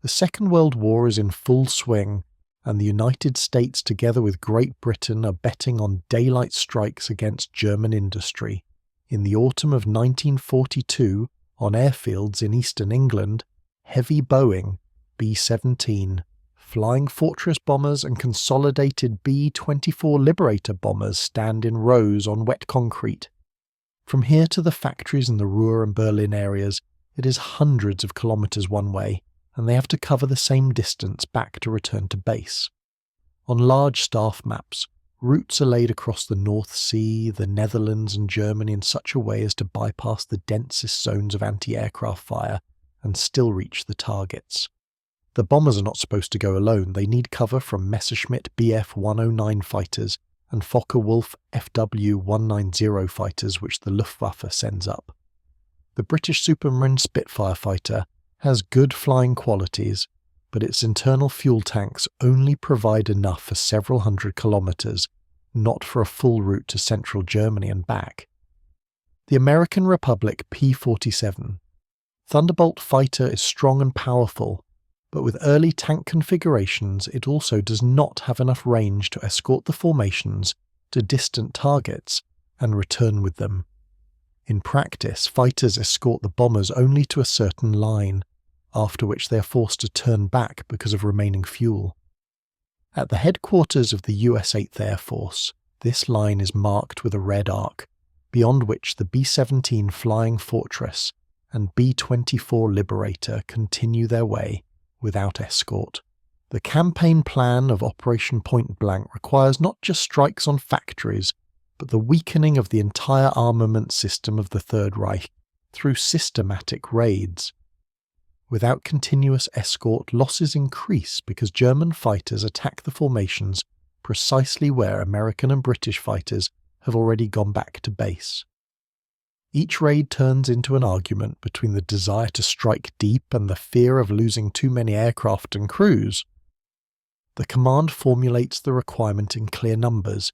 The Second World War is in full swing, and the United States together with Great Britain are betting on daylight strikes against German industry. In the autumn of 1942, on airfields in eastern England, heavy Boeing B-17, Flying Fortress bombers and consolidated B-24 Liberator bombers stand in rows on wet concrete. From here to the factories in the Ruhr and Berlin areas, it is hundreds of kilometres one way, and they have to cover the same distance back to return to base. On large staff maps, routes are laid across the North Sea, the Netherlands and Germany in such a way as to bypass the densest zones of anti-aircraft fire and still reach the targets. The bombers are not supposed to go alone. They need cover from Messerschmitt Bf-109 fighters and Focke-Wulf FW-190 fighters which the Luftwaffe sends up. The British Supermarine Spitfire fighter has good flying qualities, but its internal fuel tanks only provide enough for several hundred kilometres, not for a full route to central Germany and back. The American Republic P-47. Thunderbolt fighter is strong and powerful, but with early tank configurations it also does not have enough range to escort the formations to distant targets and return with them. In practice, fighters escort the bombers only to a certain line, after which they are forced to turn back because of remaining fuel. At the headquarters of the US 8th Air Force, this line is marked with a red arc, beyond which the B-17 Flying Fortress and B-24 Liberator continue their way without escort. The campaign plan of Operation Point Blank requires not just strikes on factories, but the weakening of the entire armament system of the Third Reich through systematic raids. Without continuous escort, losses increase because German fighters attack the formations precisely where American and British fighters have already gone back to base. Each raid turns into an argument between the desire to strike deep and the fear of losing too many aircraft and crews. The command formulates the requirement in clear numbers.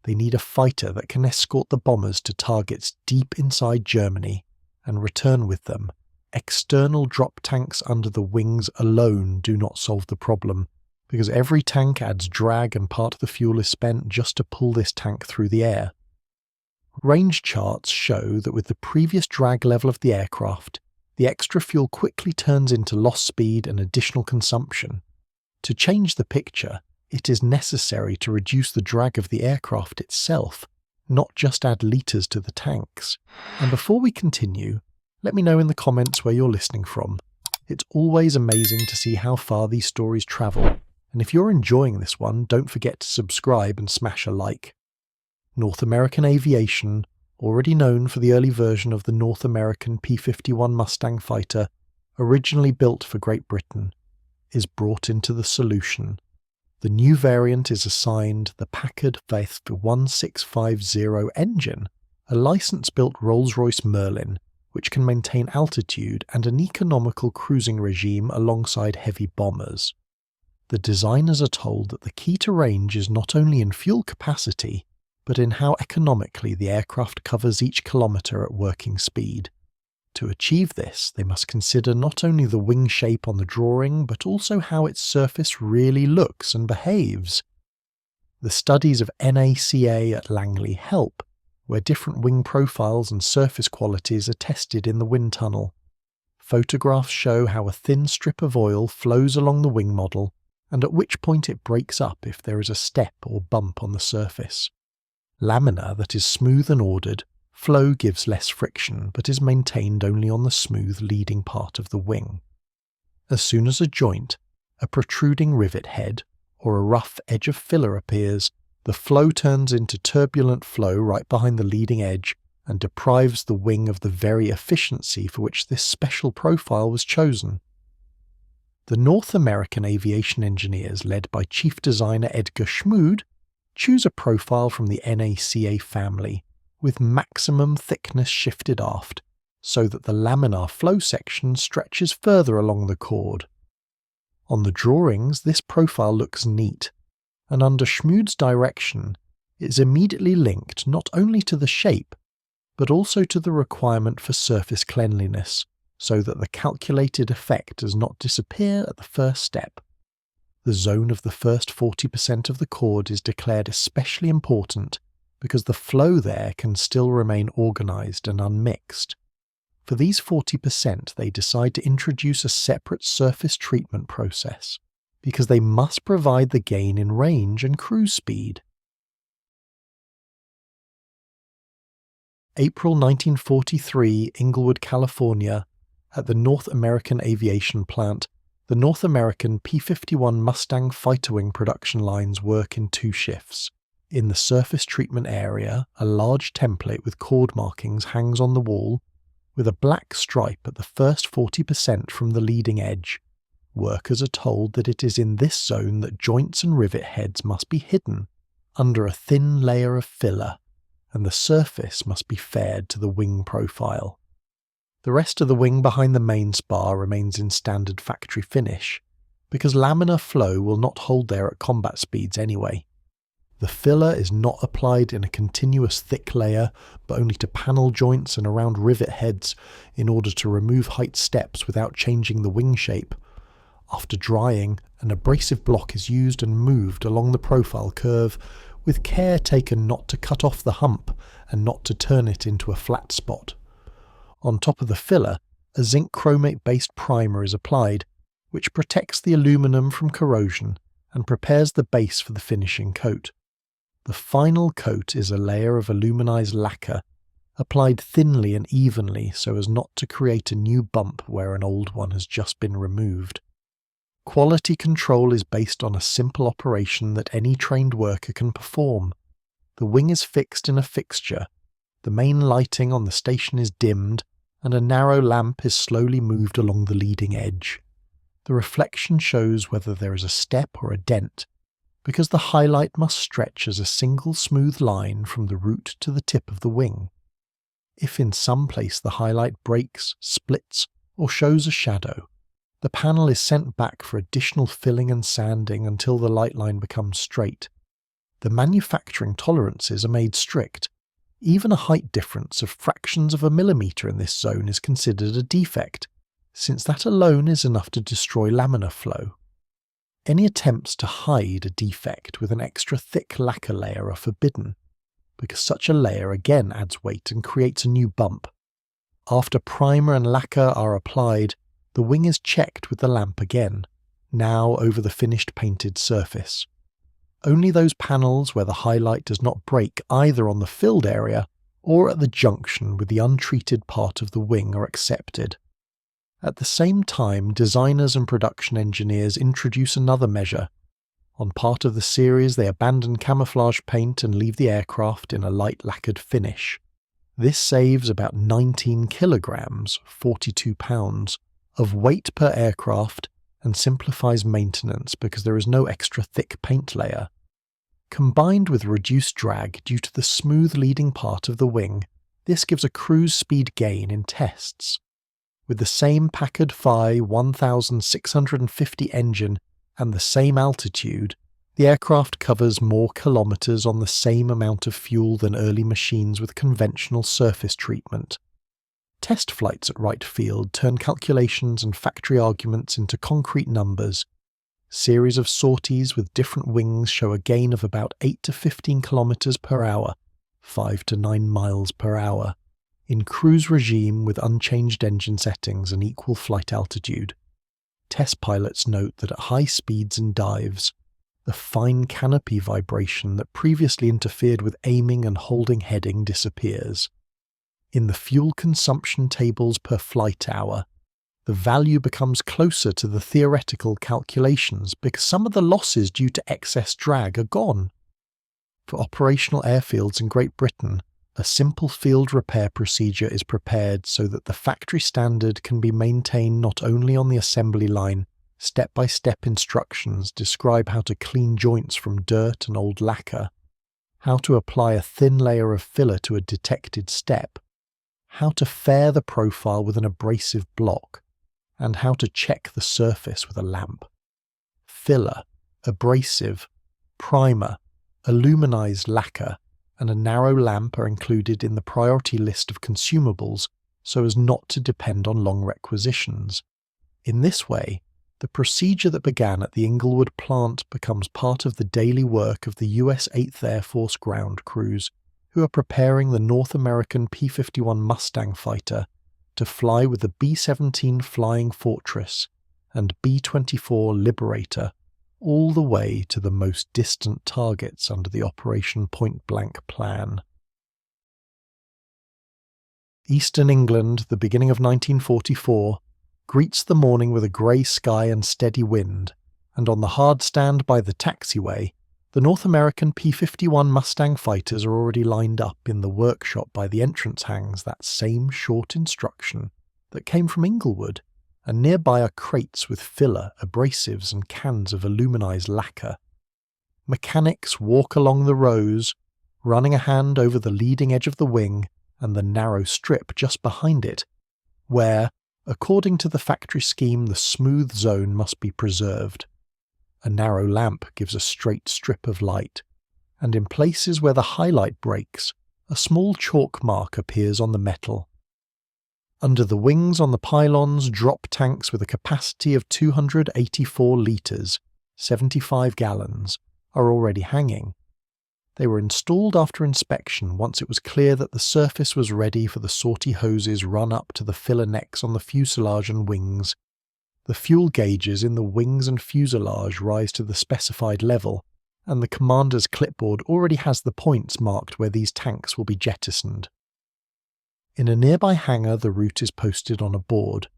They need a fighter that can escort the bombers to targets deep inside Germany and return with them. External drop tanks under the wings alone do not solve the problem, because every tank adds drag and part of the fuel is spent just to pull this tank through the air. Range charts show that with the previous drag level of the aircraft, the extra fuel quickly turns into lost speed and additional consumption. To change the picture, it is necessary to reduce the drag of the aircraft itself, not just add litres to the tanks. And before we continue, let me know in the comments where you're listening from. It's always amazing to see how far these stories travel, and if you're enjoying this one, don't forget to subscribe and smash a like. North American Aviation, already known for the early version of the North American P-51 Mustang fighter, originally built for Great Britain, is brought into the solution. The new variant is assigned the Packard F1650 engine, a license-built Rolls-Royce Merlin, which can maintain altitude and an economical cruising regime alongside heavy bombers. The designers are told that the key to range is not only in fuel capacity, but in how economically the aircraft covers each kilometre at working speed. To achieve this, they must consider not only the wing shape on the drawing, but also how its surface really looks and behaves. The studies of NACA at Langley help, where different wing profiles and surface qualities are tested in the wind tunnel. Photographs show how a thin strip of oil flows along the wing model, and at which point it breaks up if there is a step or bump on the surface. Laminar that is smooth and ordered, flow gives less friction but is maintained only on the smooth leading part of the wing. As soon as a joint, a protruding rivet head, or a rough edge of filler appears, the flow turns into turbulent flow right behind the leading edge and deprives the wing of the very efficiency for which this special profile was chosen. The North American Aviation engineers, led by Chief Designer Edgar Schmued, choose a profile from the NACA family, with maximum thickness shifted aft, so that the laminar flow section stretches further along the chord. On the drawings, this profile looks neat, and under Schmued's direction, it is immediately linked not only to the shape, but also to the requirement for surface cleanliness, so that the calculated effect does not disappear at the first step. The zone of the first 40% of the chord is declared especially important because the flow there can still remain organized and unmixed. For these 40%, they decide to introduce a separate surface treatment process, because they must provide the gain in range and cruise speed. April 1943, Inglewood, California. At the North American Aviation plant, the North American P-51 Mustang fighter-wing production lines work in 2 shifts. In the surface treatment area, a large template with chord markings hangs on the wall, with a black stripe at the first 40% from the leading edge. Workers are told that it is in this zone that joints and rivet heads must be hidden under a thin layer of filler, and the surface must be faired to the wing profile. The rest of the wing behind the main spar remains in standard factory finish, because laminar flow will not hold there at combat speeds anyway. The filler is not applied in a continuous thick layer, but only to panel joints and around rivet heads in order to remove height steps without changing the wing shape. After drying, an abrasive block is used and moved along the profile curve, with care taken not to cut off the hump and not to turn it into a flat spot. On top of the filler, a zinc-chromate based primer is applied, which protects the aluminum from corrosion and prepares the base for the finishing coat. The final coat is a layer of aluminized lacquer, applied thinly and evenly so as not to create a new bump where an old one has just been removed. Quality control is based on a simple operation that any trained worker can perform. The wing is fixed in a fixture, the main lighting on the station is dimmed, and a narrow lamp is slowly moved along the leading edge. The reflection shows whether there is a step or a dent, because the highlight must stretch as a single smooth line from the root to the tip of the wing. If in some place the highlight breaks, splits, or shows a shadow, the panel is sent back for additional filling and sanding until the light line becomes straight. The manufacturing tolerances are made strict. Even a height difference of fractions of a millimetre in this zone is considered a defect, since that alone is enough to destroy laminar flow. Any attempts to hide a defect with an extra thick lacquer layer are forbidden, because such a layer again adds weight and creates a new bump. After primer and lacquer are applied, the wing is checked with the lamp again, now over the finished painted surface. Only those panels where the highlight does not break either on the filled area or at the junction with the untreated part of the wing are accepted. At the same time, designers and production engineers introduce another measure. On part of the series, they abandon camouflage paint and leave the aircraft in a light lacquered finish. This saves about 19 kilograms, 42 pounds, of weight per aircraft and simplifies maintenance because there is no extra thick paint layer. Combined with reduced drag due to the smooth leading part of the wing, this gives a cruise speed gain in tests. With the same Packard Phi 1650 engine and the same altitude, the aircraft covers more kilometres on the same amount of fuel than early machines with conventional surface treatment. Test flights at Wright Field turn calculations and factory arguments into concrete numbers. Series of sorties with different wings show a gain of about 8 to 15 kilometers per hour, 5 to 9 miles per hour, in cruise regime with unchanged engine settings and equal flight altitude. Test pilots note that at high speeds and dives, the fine canopy vibration that previously interfered with aiming and holding heading disappears. In the fuel consumption tables per flight hour, the value becomes closer to the theoretical calculations because some of the losses due to excess drag are gone. For operational airfields in Great Britain, a simple field repair procedure is prepared so that the factory standard can be maintained not only on the assembly line. Step-by-step instructions describe how to clean joints from dirt and old lacquer, how to apply a thin layer of filler to a detected step, how to fair the profile with an abrasive block, and how to check the surface with a lamp. Filler, abrasive, primer, aluminized lacquer, and a narrow lamp are included in the priority list of consumables so as not to depend on long requisitions. In this way, the procedure that began at the Inglewood plant becomes part of the daily work of the US 8th Air Force ground crews, who are preparing the North American P-51 Mustang fighter to fly with the B-17 Flying Fortress and B-24 Liberator all the way to the most distant targets under the Operation Point Blank plan. Eastern England, the beginning of 1944, greets the morning with a grey sky and steady wind, and on the hard stand by the taxiway, the North American P-51 Mustang fighters are already lined up in the workshop by the entrance hangs that same short instruction that came from Inglewood, and nearby are crates with filler, abrasives and cans of aluminized lacquer. Mechanics walk along the rows, running a hand over the leading edge of the wing and the narrow strip just behind it, where, according to the factory scheme, the smooth zone must be preserved. A narrow lamp gives a straight strip of light, and in places where the highlight breaks, a small chalk mark appears on the metal. Under the wings on the pylons, drop tanks with a capacity of 284 litres, 75 gallons, are already hanging. They were installed after inspection once it was clear that the surface was ready for the sortie hoses run up to the filler necks on the fuselage and wings. The fuel gauges in the wings and fuselage rise to the specified level, and the commander's clipboard already has the points marked where these tanks will be jettisoned. In a nearby hangar, the route is posted on a board.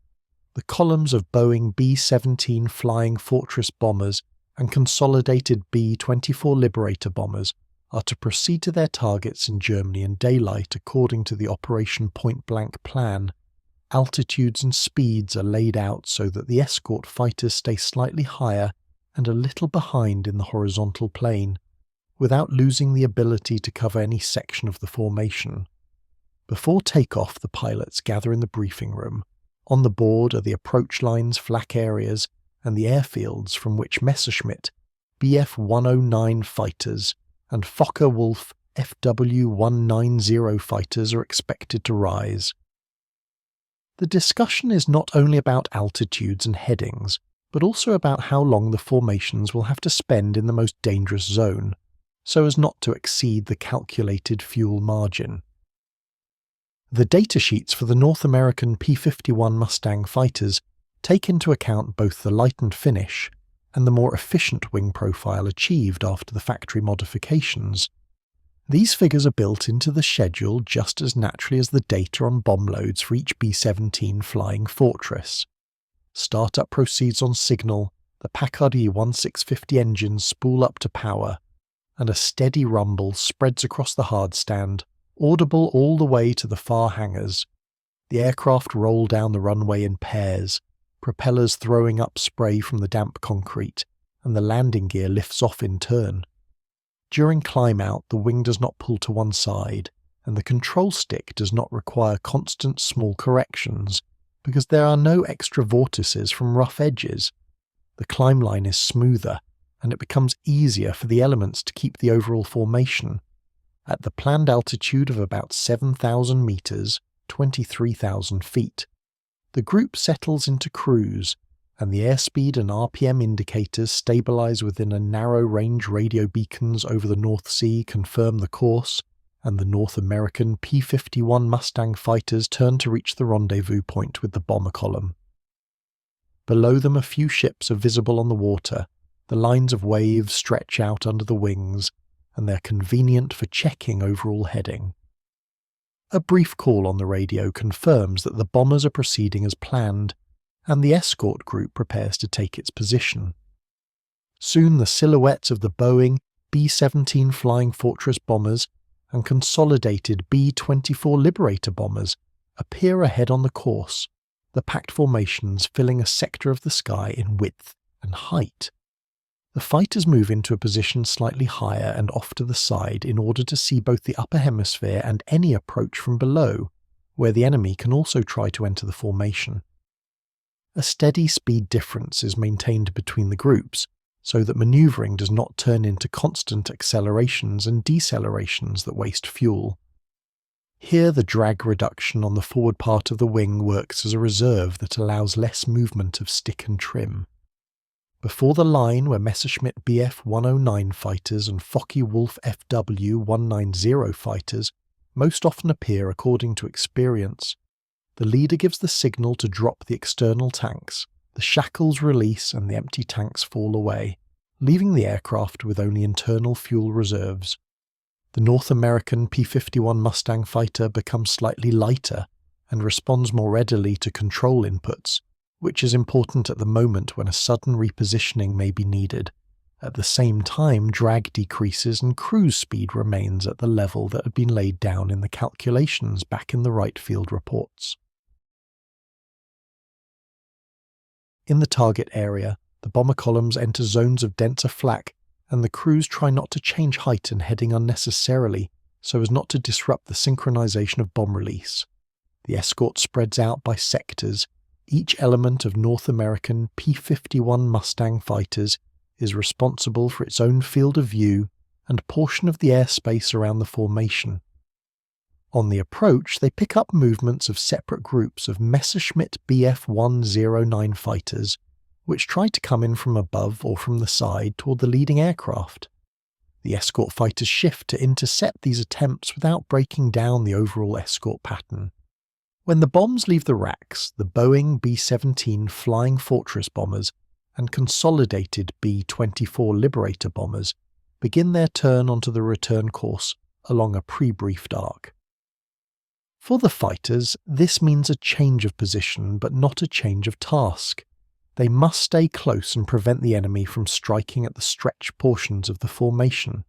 The columns of Boeing B-17 Flying Fortress bombers and consolidated B-24 Liberator bombers are to proceed to their targets in Germany in daylight according to the Operation Point Blank plan. Altitudes and speeds are laid out so that the escort fighters stay slightly higher and a little behind in the horizontal plane, without losing the ability to cover any section of the formation. Before takeoff, the pilots gather in the briefing room. On the board are the approach lines, flak areas, and the airfields from which Messerschmitt Bf-109 fighters and Focke-Wulf FW-190 fighters are expected to rise. The discussion is not only about altitudes and headings, but also about how long the formations will have to spend in the most dangerous zone, so as not to exceed the calculated fuel margin. The datasheets for the North American P-51 Mustang fighters take into account both the lightened finish and the more efficient wing profile achieved after the factory modifications. These figures are built into the schedule just as naturally as the data on bomb loads for each B-17 Flying Fortress. Startup proceeds on signal, the Packard E-1650 engines spool up to power, and a steady rumble spreads across the hardstand, audible all the way to the far hangars. The aircraft roll down the runway in pairs, propellers throwing up spray from the damp concrete, and the landing gear lifts off in turn. During climb-out, the wing does not pull to one side, and the control stick does not require constant small corrections, because there are no extra vortices from rough edges. The climb line is smoother, and it becomes easier for the elements to keep the overall formation. At the planned altitude of about 7,000 metres, 23,000 feet, the group settles into cruise, and the airspeed and RPM indicators stabilise within a narrow-range radio beacons over the North Sea confirm the course, and the North American P-51 Mustang fighters turn to reach the rendezvous point with the bomber column. Below them a few ships are visible on the water, the lines of waves stretch out under the wings, and they're convenient for checking overall heading. A brief call on the radio confirms that the bombers are proceeding as planned, and the escort group prepares to take its position. Soon the silhouettes of the Boeing B-17 Flying Fortress bombers and consolidated B-24 Liberator bombers appear ahead on the course, the packed formations filling a sector of the sky in width and height. The fighters move into a position slightly higher and off to the side in order to see both the upper hemisphere and any approach from below, where the enemy can also try to enter the formation. A steady speed difference is maintained between the groups, so that manoeuvring does not turn into constant accelerations and decelerations that waste fuel. Here the drag reduction on the forward part of the wing works as a reserve that allows less movement of stick and trim. Before the line were Messerschmitt Bf 109 fighters and Focke-Wulf FW 190 fighters most often appear according to experience. The leader gives the signal to drop the external tanks, the shackles release and the empty tanks fall away, leaving the aircraft with only internal fuel reserves. The North American P-51 Mustang fighter becomes slightly lighter and responds more readily to control inputs, which is important at the moment when a sudden repositioning may be needed. At the same time, drag decreases and cruise speed remains at the level that had been laid down in the calculations back in the Wright Field reports. In the target area, the bomber columns enter zones of denser flak, and the crews try not to change height and heading unnecessarily so as not to disrupt the synchronization of bomb release. The escort spreads out by sectors. Each element of North American P-51 Mustang fighters is responsible for its own field of view and portion of the airspace around the formation. On the approach, they pick up movements of separate groups of Messerschmitt Bf 109 fighters, which try to come in from above or from the side toward the leading aircraft. The escort fighters shift to intercept these attempts without breaking down the overall escort pattern. When the bombs leave the racks, the Boeing B-17 Flying Fortress bombers and consolidated B-24 Liberator bombers begin their turn onto the return course along a pre-briefed arc. For the fighters, this means a change of position but not a change of task. They must stay close and prevent the enemy from striking at the stretched portions of the formation.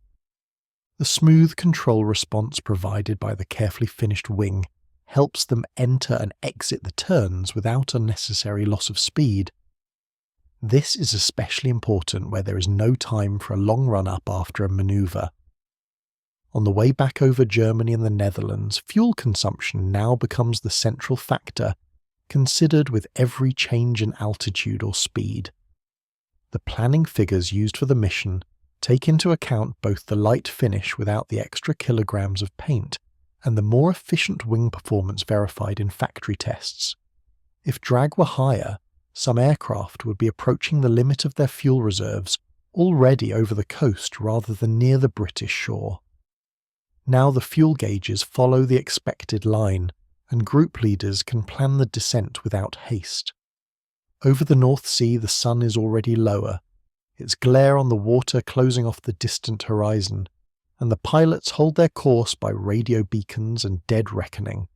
The smooth control response provided by the carefully finished wing helps them enter and exit the turns without unnecessary loss of speed. This is especially important where there is no time for a long run-up after a manoeuvre. On the way back over Germany and the Netherlands, fuel consumption now becomes the central factor, considered with every change in altitude or speed. The planning figures used for the mission take into account both the light finish without the extra kilograms of paint and the more efficient wing performance verified in factory tests. If drag were higher, some aircraft would be approaching the limit of their fuel reserves already over the coast rather than near the British shore. Now the fuel gauges follow the expected line, and group leaders can plan the descent without haste. Over the North Sea the sun is already lower, its glare on the water closing off the distant horizon, and the pilots hold their course by radio beacons and dead reckoning.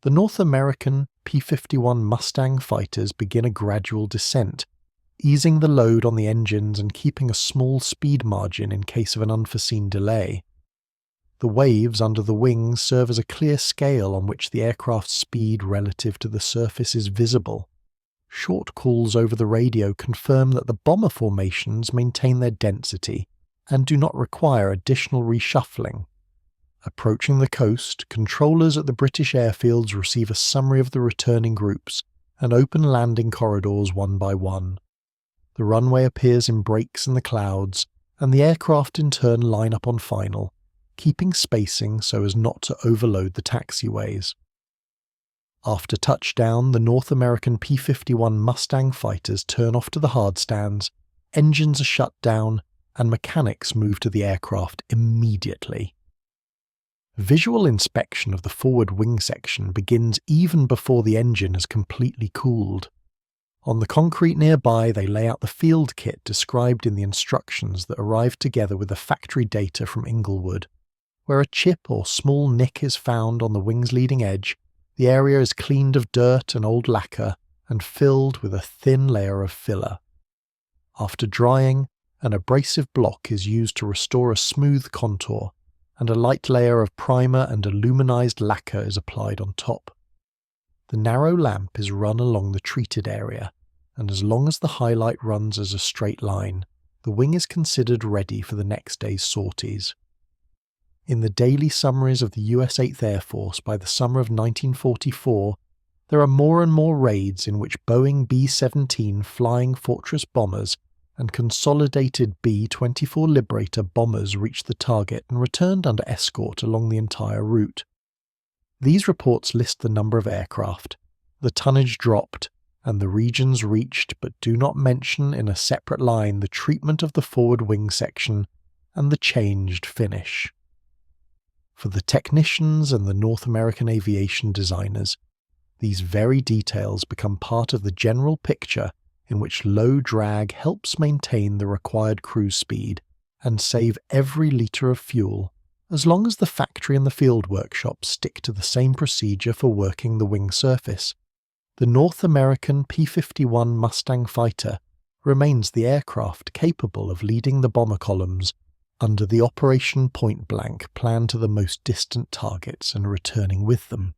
The North American P-51 Mustang fighters begin a gradual descent, easing the load on the engines and keeping a small speed margin in case of an unforeseen delay. The waves under the wings serve as a clear scale on which the aircraft's speed relative to the surface is visible. Short calls over the radio confirm that the bomber formations maintain their density and do not require additional reshuffling. Approaching the coast, controllers at the British airfields receive a summary of the returning groups and open landing corridors one by one. The runway appears in breaks in the clouds, and the aircraft in turn line up on final, keeping spacing so as not to overload the taxiways. After touchdown, the North American P-51 Mustang fighters turn off to the hardstands, engines are shut down, and mechanics move to the aircraft immediately. Visual inspection of the forward wing section begins even before the engine has completely cooled. On the concrete nearby, they lay out the field kit described in the instructions that arrived together with the factory data from Inglewood. Where a chip or small nick is found on the wing's leading edge, the area is cleaned of dirt and old lacquer and filled with a thin layer of filler. After drying, an abrasive block is used to restore a smooth contour, and a light layer of primer and aluminized lacquer is applied on top. The narrow lamp is run along the treated area, and as long as the highlight runs as a straight line, the wing is considered ready for the next day's sorties. In the daily summaries of the US 8th Air Force by the summer of 1944, there are more and more raids in which Boeing B-17 Flying Fortress bombers and consolidated B-24 Liberator bombers reached the target and returned under escort along the entire route. These reports list the number of aircraft, the tonnage dropped, and the regions reached, but do not mention in a separate line the treatment of the forward wing section and the changed finish. For the technicians and the North American Aviation designers, these very details become part of the general picture in which low drag helps maintain the required cruise speed and save every litre of fuel, as long as the factory and the field workshop stick to the same procedure for working the wing surface. The North American P-51 Mustang fighter remains the aircraft capable of leading the bomber columns under the Operation Point Blank plan to the most distant targets and returning with them.